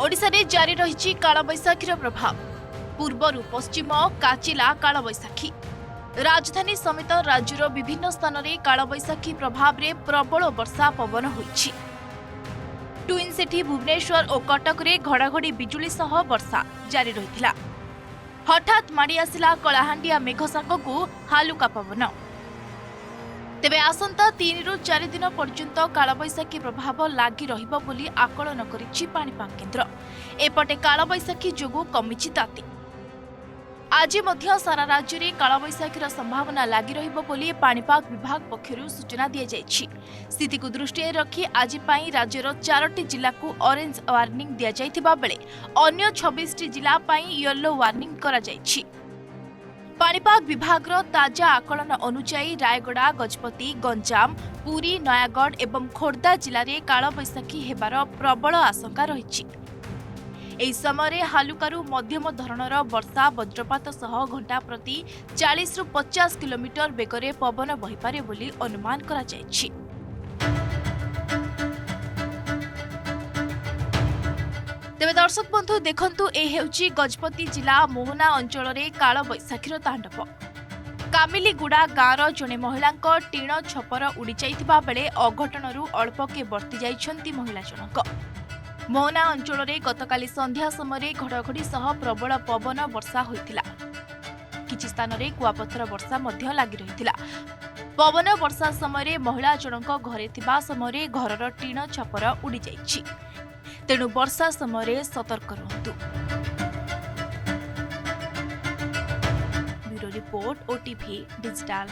ओडिशा रे जारी रही कालबैशाखीर प्रभाव। पूर्वरु पश्चिम काचिला कालबैशाखी। राजधानी समेत राज्यर विभिन्न स्थान में कालबैशाखी प्रभाव में प्रबल वर्षा पवन होइछि। ट्विन सिटी भुवनेश्वर और कटक रे घड़घड़ी बिजुली सह वर्षा जारी रहिथिला। हठात माड़ी आसिला कलाहांडिया मेघसांग को हालुका पवन। तेबे आसंता 3 रु 4 दिन पर्यंत कालबैशाखी प्रभाव लागी रहिबो बोली आकलन करिछि पाणीपाग केन्द्र। एपटे कालबैशाखी जोगु कमिछि ताती। आज मध्य सारा राज्य में कालबैशाखीर संभावना लागी रहिबो बोली पाणीपाग विभाग पक्षरु सूचना दिया जायछि। स्थिति को दृष्टि रखी आज पई राज्यर 4टी जिला को ऑरेंज वार्निंग दिया जायथिबा बेले अन्य 26टी जिला पई येलो वार्निंग करा जायछि। पाणीपाग विभाग ताजा आकलन अनुसार रायगड़ा, गजपति, गंजाम, पुरी, नयागढ़ एवं खोर्धा जिले में कालबैशाखी हेबार प्रबल आशंका रही। एही समय हालुकारु मध्यम धरणर वर्षा वज्रपात सह घंटा प्रति 40 रु 50 किलोमीटर बेगरे पवन बहिपारे बोली अनुमान करा जायछि। तेबे दर्शक बंधु देखंतु ए हेउची गजपति जिला मोहना अंचल रे कालबैशाखीर तांडव। कामिलीगुड़ा गाँवर जने महिला टीण छपर उड़ी जाइथिबा बेले अघटनरू अल्पके बर्ती जाइछंती महिला जनक। मोहना अंचल रे गतकाली संध्या समय घड़घड़ी सह प्रबल पवन वर्षा होइथिला। किछि स्थान रे कुआपथर वर्षा मध्य लागि रहिथिला। पवन वर्षा समय महिला जनक घरे थिबा समय घरर टीण छपर उड़ी जाइछि। तेणु वर्षा समय सतर्क रहतु। Bureau report, OTV digital.